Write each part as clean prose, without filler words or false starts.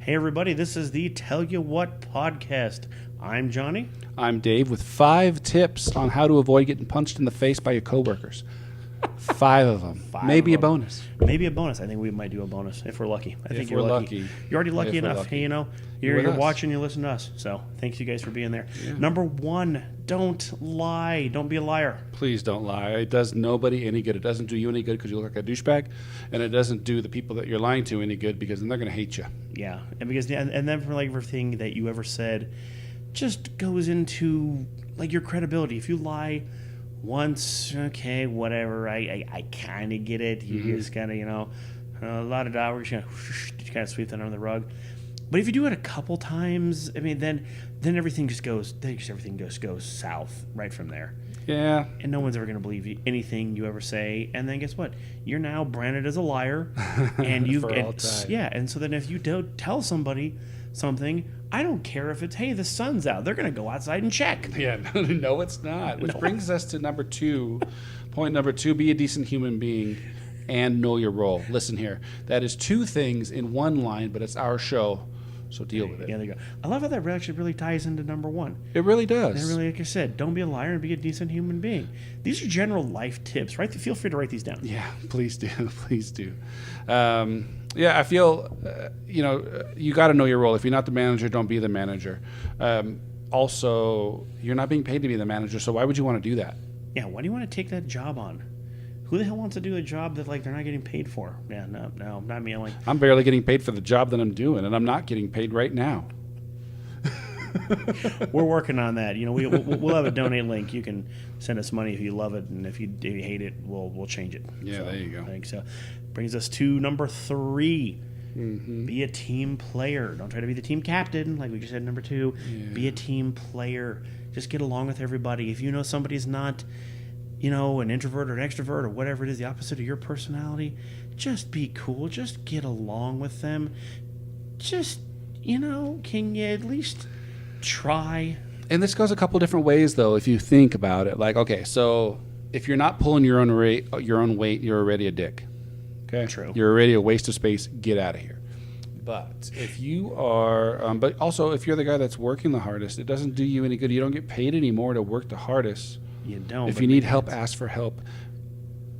Hey everybody, this is the Tell You What podcast. I'm Johnny. I'm Dave with 5 tips on how to avoid getting punched in the face by your coworkers. 5 of them. Maybe a bonus. Maybe a bonus. I think we might do a bonus if we're lucky. I think we're you're lucky. You're already lucky enough. Lucky. Hey, you know, you're watching, you listen to us. So thanks you guys for being there. Yeah. Number 1, don't lie. Don't be a liar. Please don't lie. It does nobody any good. It doesn't do you any good because you look like a douchebag, and it doesn't do the people that you're lying to any good because then they're going to hate you. Yeah, and because and then for like everything that you ever said, just goes into like your credibility. If you lie once, okay, whatever. I kind of get it. You just kind of, you know, a lot of dollars, you kind of sweep that under the rug. But if you do it a couple times, I mean, then everything just goes. Everything just goes south right from there. Yeah. And no one's ever going to believe anything you ever say. And then guess what? You're now branded as a liar. And you've For all time. Yeah. And so then if you don't tell somebody something, I don't care if it's, hey, the sun's out. They're going to go outside and check. Yeah. No, it's not. Which brings us to number 2. Point number 2, be a decent human being and know your role. Listen here. That is 2 things in one line, but it's our show. So deal with it. Yeah, there you go. I love how that actually really ties into number 1. It really does. And really, like I said, don't be a liar and be a decent human being. These are general life tips, right? Feel free to write these down. Yeah, please do. Please do. Yeah, I feel, you got to know your role. If you're not the manager, don't be the manager. Also, you're not being paid to be the manager, so why would you want to do that? Yeah, why do you want to take that job on? Who the hell wants to do a job that like they're not getting paid for? Yeah, no, not me. I'm barely getting paid for the job that I'm doing, and I'm not getting paid right now. We're working on that. You know, we'll have a donate link. You can send us money if you love it, and if you hate it, we'll change it. Yeah, so, there you go. I think so. Brings us to number 3. Mm-hmm. Be a team player. Don't try to be the team captain, like we just said. Number 2, Be a team player. Just get along with everybody. If you know somebody's not, you know, an introvert or an extrovert or whatever it is, the opposite of your personality, just be cool. Just get along with them. Just, you know, can you at least try? And this goes a couple different ways, though, if you think about it. Like, okay, so if you're not pulling your own weight, you're already a dick. Okay? True. You're already a waste of space. Get out of here. But if you are, but also if you're the guy that's working the hardest, it doesn't do you any good. You don't get paid anymore to work the hardest. You don't. If you need help, ask for help.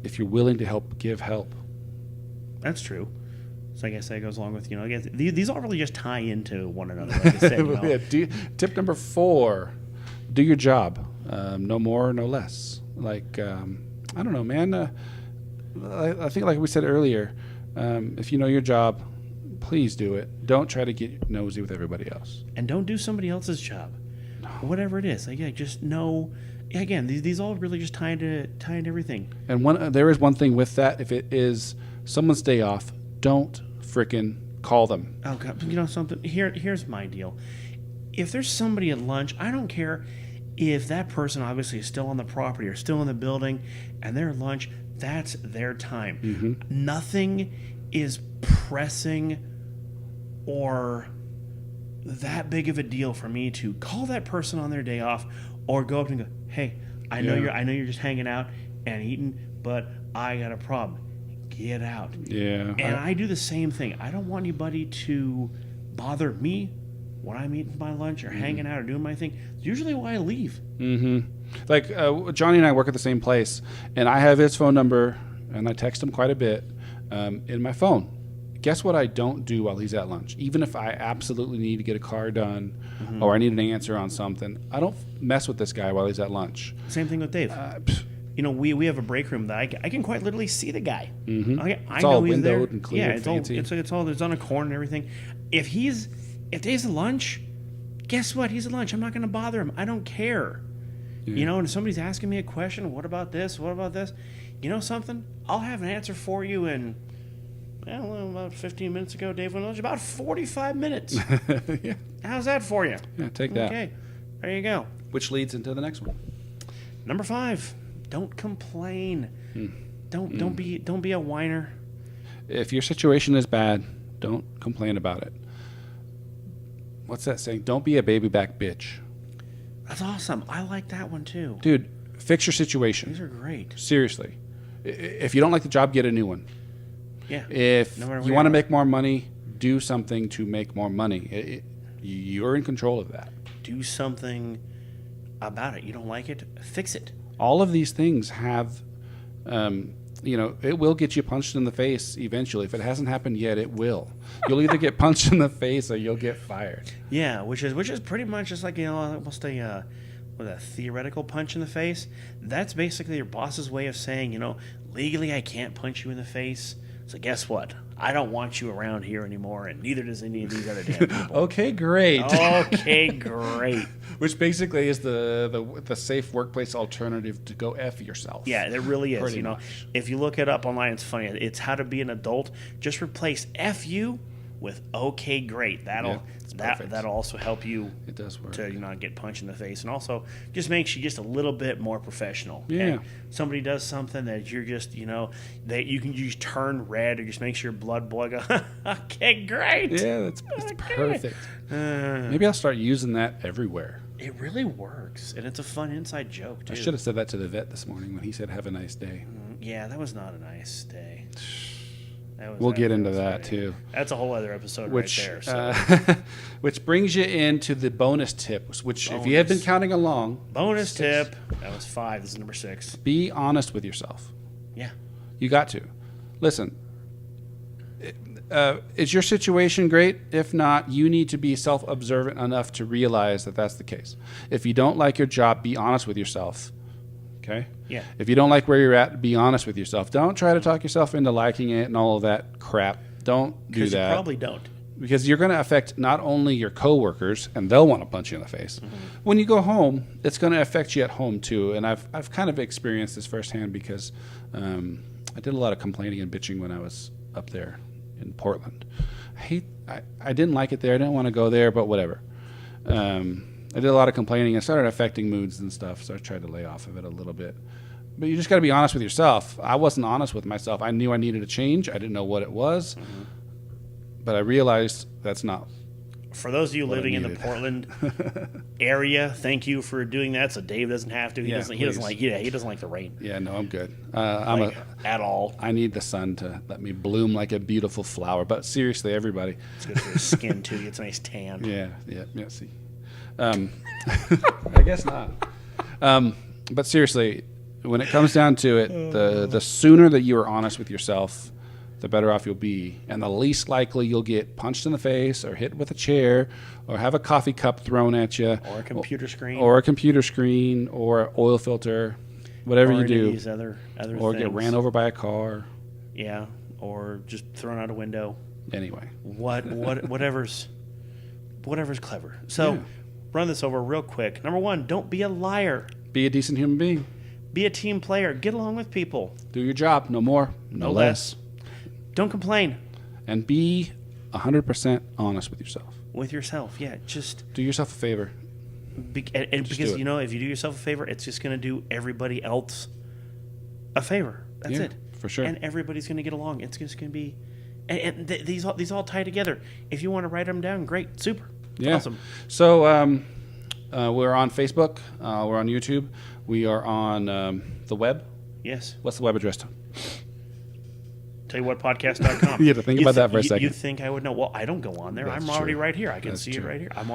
If you're willing to help, give help. That's true. So I guess that goes along with, you know, again, these all really just tie into one another. Like I said, you know. Yeah, tip number 4, do your job. No more, no less. Like, I don't know, man. I think like we said earlier, if you know your job, please do it. Don't try to get nosy with everybody else. And don't do somebody else's job. No. Whatever it is. Like, yeah, just know. Again, these all really just tie into everything. And there is one thing with that. If it is someone's day off, don't frickin' call them. Oh God, you know something? Here's my deal. If there's somebody at lunch, I don't care if that person obviously is still on the property or still in the building, and they're at lunch. That's their time. Mm-hmm. Nothing is pressing or that big of a deal for me to call that person on their day off or go up and go, hey, I know you're just hanging out and eating, but I got a problem. Get out. Yeah. And I do the same thing. I don't want anybody to bother me when I'm eating my lunch or hanging out or doing my thing. It's usually why I leave. Mm-hmm. Like Johnny and I work at the same place, and I have his phone number, and I text him quite a bit in my phone. Guess what I don't do while he's at lunch? Even if I absolutely need to get a car done or I need an answer on something, I don't mess with this guy while he's at lunch. Same thing with Dave. You know, we have a break room that I can quite literally see the guy. Mm-hmm. I it's know all he's windowed there. And clear, it's fancy. It's on a corner and everything. If Dave's at lunch, guess what? He's at lunch. I'm not going to bother him. I don't care. Yeah. You know, and if somebody's asking me a question, what about this? What about this? You know something? I'll have an answer for you in, well, about 15 minutes ago, Dave went on lunch. About 45 minutes. Yeah. How's that for you? Yeah, take that. Okay, there you go. Which leads into the next one. Number 5, don't complain. Don't be a whiner. If your situation is bad, don't complain about it. What's that saying? Don't be a baby back bitch. That's awesome. I like that one too. Dude, fix your situation. These are great. Seriously. If you don't like the job, get a new one. Yeah. If you want to make more money, do something to make more money. You're in control of that. Do something about it. You don't like it, fix it. All of these things have, it will get you punched in the face eventually. If it hasn't happened yet, it will. You'll either get punched in the face or you'll get fired. Yeah, which is pretty much just like, almost a theoretical punch in the face. That's basically your boss's way of saying, legally I can't punch you in the face. So guess what? I don't want you around here anymore, and neither does any of these other damn people. Okay, great. Okay, great. Which basically is the safe workplace alternative to go F yourself. Yeah, it really is. Pretty much. If you look it up online, it's funny. It's how to be an adult. Just replace F you with okay, great. That'll also help you. It does work. To not get punched in the face, and also just makes you just a little bit more professional. Yeah. Okay? Somebody does something that you're just that you can just turn red or just makes your blood boil. Go, okay, great. Yeah, that's perfect. Maybe I'll start using that everywhere. It really works, and it's a fun inside joke too. I should have said that to the vet this morning when he said, "Have a nice day." Yeah, that was not a nice day. We'll get into that too. That's a whole other episode right there. So. Which brings you into the bonus tips, which if you have been counting along. Bonus tip. That was 5. This is number 6. Be honest with yourself. Yeah. You got to. Listen, is your situation great? If not, you need to be self-observant enough to realize that that's the case. If you don't like your job, be honest with yourself. Okay? Yeah. If you don't like where you're at, be honest with yourself. Don't try to talk yourself into liking it and all of that crap. Don't do that. You probably don't. Because you're going to affect not only your coworkers, and they'll want to punch you in the face. Mm-hmm. When you go home, it's going to affect you at home too. And I've kind of experienced this firsthand because I did a lot of complaining and bitching when I was up there in Portland. I didn't like it there. I didn't want to go there, but whatever. I did a lot of complaining. It started affecting moods and stuff, so I tried to lay off of it a little bit. But you just got to be honest with yourself. I wasn't honest with myself. I knew I needed a change. I didn't know what it was, but I realized that's not. For those of you living in the Portland area, thank you for doing that. So Dave doesn't have to. He doesn't like the rain. Yeah, no, I'm good. At all. I need the sun to let me bloom like a beautiful flower. But seriously, everybody, it's good for your skin too. It's a nice tan. Yeah. See. I guess not. But seriously, when it comes down to it, the sooner that you are honest with yourself, the better off you'll be, and the least likely you'll get punched in the face or hit with a chair or have a coffee cup thrown at you or a computer screen or an oil filter, whatever you do, these other or things. Get ran over by a car. Yeah, or just thrown out a window. Anyway, whatever's clever. So. Yeah. Run this over real quick. Number 1, don't be a liar. Be a decent human being. Be a team player. Get along with people. Do your job. No more, no less. Don't complain. And be 100% honest with yourself. With yourself, yeah. Just do yourself a favor. Because if you do yourself a favor, it's just going to do everybody else a favor. That's it. For sure. And everybody's going to get along. It's just going to be, these all tie together. If you want to write them down, great, super. Yeah. Awesome. So we're on Facebook. We're on YouTube. We are on the web. Yes. What's the web address? TellYouWhatPodcast.com. You had to think about that for a second. You think I would know? Well, I don't go on there. I'm already right here. I can see it right here. I'm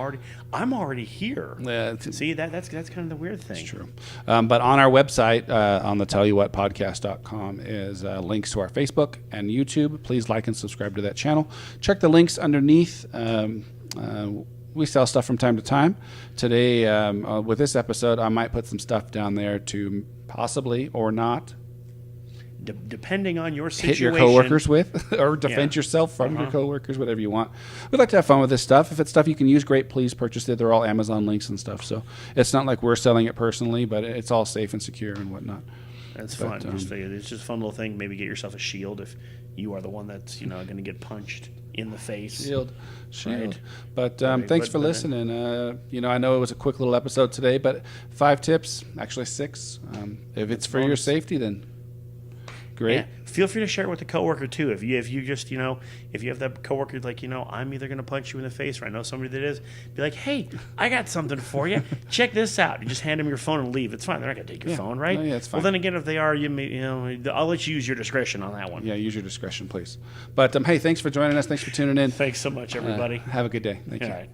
already here. Yeah, see that's kind of the weird thing. It's true. But on our website, on the TellYouWhatPodcast.com, is links to our Facebook and YouTube. Please like and subscribe to that channel. Check the links underneath. We sell stuff from time to time. Today, with this episode, I might put some stuff down there to possibly or not depending on your situation, hit your coworkers with or defend yourself from your coworkers, whatever you want. We'd like to have fun with this stuff. If it's stuff you can use, great, please purchase it. They're all Amazon links and stuff, so it's not like we're selling it personally, but it's all safe and secure and whatnot. That's fun. It's just a fun little thing. Maybe get yourself a shield if you are the one that's going to get punched in the face. Shield. Right. But thanks for listening. I know it was a quick little episode today, but 5 tips, actually 6. If it's for your safety, then Great. Yeah. Feel free to share it with the coworker too. If you just if you have that coworker like I'm either gonna punch you in the face or I know somebody that is, be like, hey, I got something for you. Check this out. You just hand them your phone and leave. It's fine. They're not gonna take your phone, right? No, yeah, it's fine. Well, then again, if they are, I'll let you use your discretion on that one. Yeah, use your discretion, please. But hey, thanks for joining us. Thanks for tuning in. Thanks so much, everybody. Have a good day. Thank you. All right.